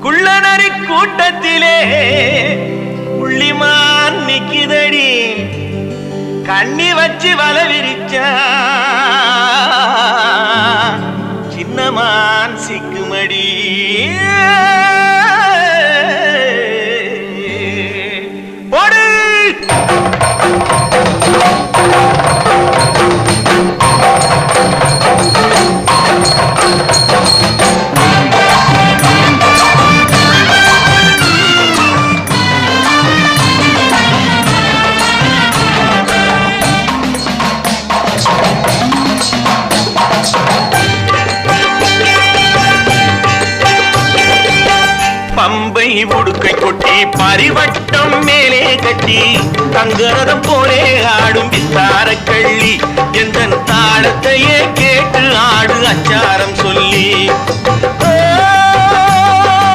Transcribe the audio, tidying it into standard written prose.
குள்ளநரி கூட்டத்திலே புள்ளிமான் நிக்கிதடி கண்ணி வச்சு வல விரிச்சா சின்னமான் சிக்குமடி போடு பம்பை உடுக்கை கொட்டி பரிவட்டம் மேலே கட்டி தங்கரதம் போலே ஆடும் வித்தார கள்ளி எந்த தாளத்தையே கேட்டு ஆடு அச்சாரம் சொல்லி